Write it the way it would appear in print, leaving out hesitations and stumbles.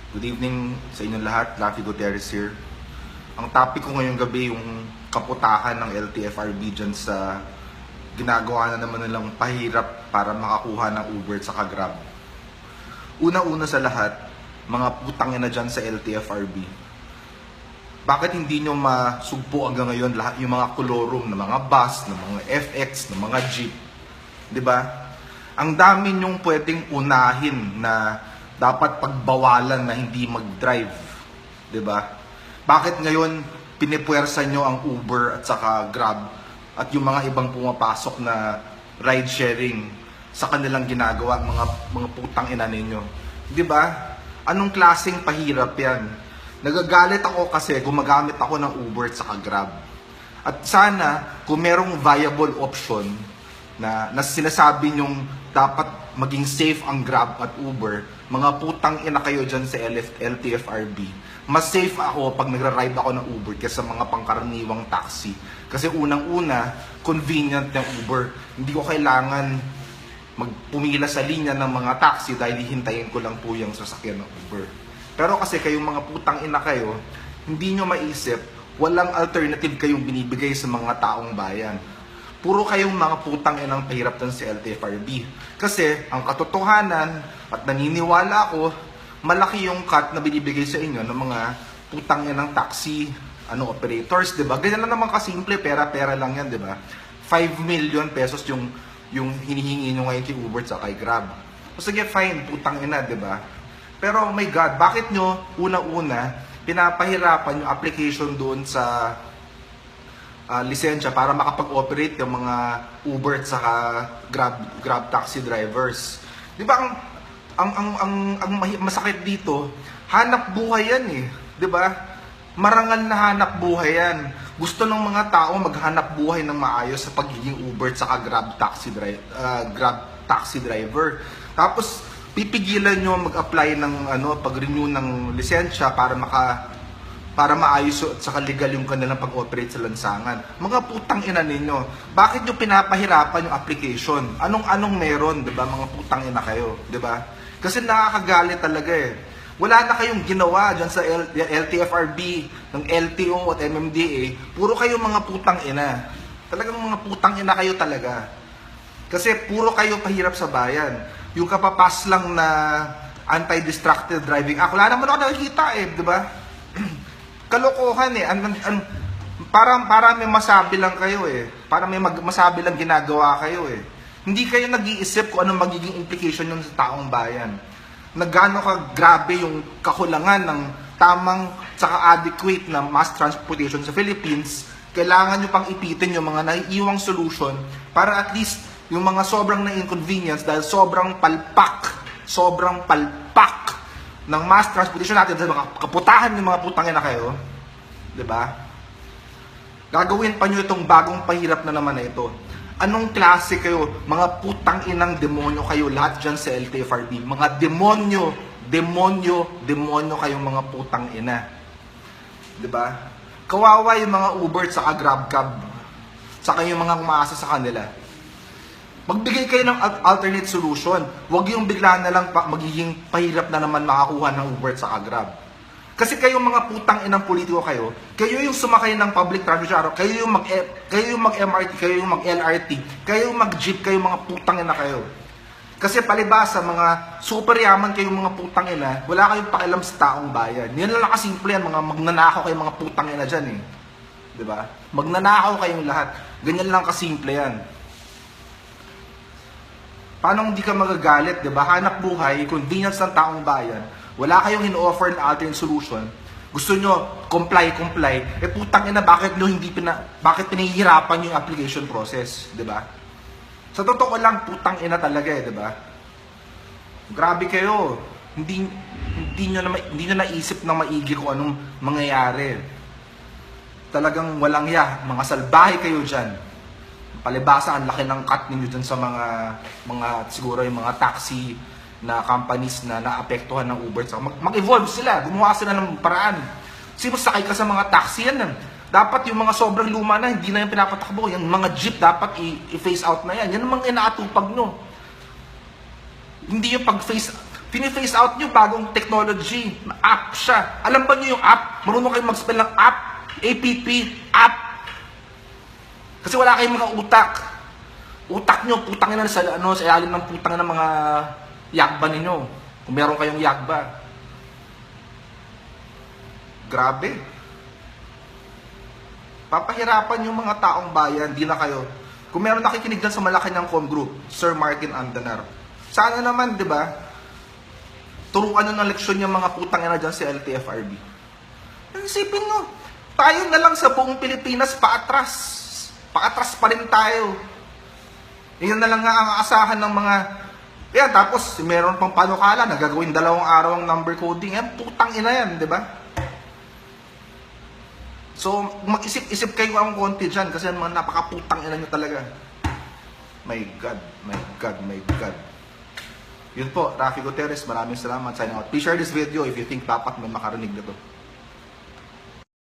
Good evening sa inyong lahat. Laffy Gutierrez here. Ang topic ko ngayong gabi yung kaputahan ng LTFRB dyan sa ginagawa na naman nilang pahirap para makakuha ng Uber at saka Grab. Una-una sa lahat, mga putangin na dyan sa LTFRB. Bakit hindi nyo masugpo hanggang ngayon lahat yung mga kolorum ng mga bus, ng mga FX, ng mga jeep? 'Di ba? Ang dami nyong pwedeng unahin na dapat pagbawalan na hindi mag-drive. 'Di ba? Bakit ngayon pinipuwersa nyo ang Uber at saka Grab at yung mga ibang pumapasok na ride sharing sa kanilang ginagawa, mga putang ina ninyo? 'Di ba? Anong klaseng pahirap 'yan? Nagagalit ako kasi gumagamit ako ng Uber at saka Grab. At sana kung merong viable option na sinasabi nyong dapat maging safe ang Grab at Uber, mga putang ina kayo dyan sa LTFRB. Mas safe ako pag nagra-ride ako ng Uber kaysa mga pangkaraniwang taxi. Kasi unang-una, convenient ng Uber. Hindi ko kailangan magpumila sa linya ng mga taxi dahil hihintayin ko lang po yung sasakyan ng Uber. Pero kasi kayong mga putang ina kayo, hindi nyo maisip, walang alternative kayong binibigay sa mga taong bayan. Puro kayong mga putang inang pahirap dun sa LTFRB. Kasi ang katotohanan at naniniwala ako, malaki yung cut na binibigay sa inyo ng mga putang inang taxi operators, 'di ba? Ganyan lang naman kasimple, pera-pera lang 'yan, 'di ba? 5 million pesos yung hinihingi nyo ngayon kay Uber at kay Grab. So sige, fine, putang ina, 'di ba? Pero oh my God, bakit nyo una-una pinapahirapan yung application doon sa lisensya para makapag-operate yung mga Uber at saka Grab taxi drivers? Di ba ang masakit dito, hanap buhay yan eh. Di ba? Marangal na hanap buhay yan. Gusto ng mga tao maghanap buhay ng maayos sa pagiging Uber at saka Grab taxi driver. Tapos pipigilan nyo mag-apply ng pag-renew ng lisensya para maayos at saka legal yung kanilang pag-operate sa lansangan. Mga putang ina ninyo, bakit nyo pinapahirapan yung application? Anong meron, 'di ba? Mga putang ina kayo, 'di ba? Kasi nakakagalit talaga eh. Wala na kayong ginawa diyan sa LTFRB, ng LTO at MMDA. Puro kayo mga putang ina. Talagang mga putang ina kayo talaga. Kasi puro kayo pahirap sa bayan. Yung kapapas lang na anti-distracted driving act, wala naman ako nakikita eh, di ba? Kalokohan eh. Para may masabi lang kayo eh. Para may masabi lang ginagawa kayo eh. Hindi kayo nag-iisip kung anong magiging implication yun sa taong bayan. Nagano ka grabe yung kakulangan ng tamang saka adequate na mass transportation sa Philippines, kailangan nyo pang ipitin yung mga naiiwang solution para at least yung mga sobrang na-inconvenience dahil sobrang palpak ng mass transportation natin sa mga kaputahan ng mga putangin na kayo, 'di ba? Gagawin pa nyo itong bagong pahirap na naman na ito. Anong klase kayo? Mga putang inang demonyo kayo lahat dyan sa LTFRB. Mga demonyo kayong mga putang ina. 'Di ba? Kawawa yung mga Uber sa Grab saka yung mga umaasa sa kanila. Magbigay kayo ng alternate solution. Huwag yung bigla na lang magiging pahirap na naman makakuha ng Uber sa Grab. Kasi kayong mga putang inang politiko kayo yung sumakay ng public transportation, kayo yung mag-MRT, kayo yung mag-LRT, kayo yung mag-jeep, kayo mga putang ina kayo. Kasi palibasa, mga super yaman kayong mga putang ina, wala kayong pakialam sa taong bayan. Yan lang kasimple yan, mga magnanakaw kayong mga putang ina dyan eh. 'Di ba? Magnanakaw kayong lahat. Ganyan lang kasimple yan. Paano hindi ka magagalit, 'di ba? Hanap buhay, convenience ng taong bayan. Wala kayong in-offer na alternate solution. Gusto nyo comply. Putang ina, bakit pinahihirapan yung application process, 'di ba? Sa totoo lang, putang ina talaga eh, 'di ba? Grabe kayo. Hindi nyo naisip na maigi kung anong mangyayari. Talagang walang mga salbahe kayo diyan. Palibasa, ang laki ng cut ninyo dyan sa mga siguro yung mga taxi na companies na naapektuhan ng Uber. So, mag-evolve sila, gumawa sila ng paraan. Kasi sakay ka sa mga taxi yan. Dapat yung mga sobrang luma na, hindi na yung pinapatakbo. Yung mga jeep, dapat i-phase out na yan. Yan ang mga inaatupag nyo. Hindi yung Fini-face out nyo bagong technology. App siya. Alam ba nyo yung app? Marunong kayong mag-spell ng app. APP. App. Kasi wala kayong mga utak. Utak nyo, putang ina sa ilalim ng putang ng mga yagba ninyo. Kung meron kayong yagba. Grabe. Papahirapan yung mga taong bayan, di na kayo. Kung meron nakikinig dyan sa Malacanang Com Group, Sir Martin Andanar, sana naman, di ba, turuan nyo ng leksyon yung mga putang ina dyan sa LTFRB. Isipin nyo, tayo na lang sa buong Pilipinas paatras. Paatras pa rin tayo. Yan na lang nga ang aasahan ng mga... Yan, tapos meron pang panukala na gagawin 2 araw ang number coding. Yan, putang ina yan, di ba? So, mag-isip-isip kayo ang konti dyan kasi mga napakaputang ina nyo talaga. My God, my God, my God. Yun po, Rafi Gutierrez, maraming salamat. Signing out. Please share this video if you think dapat may makarinig na to.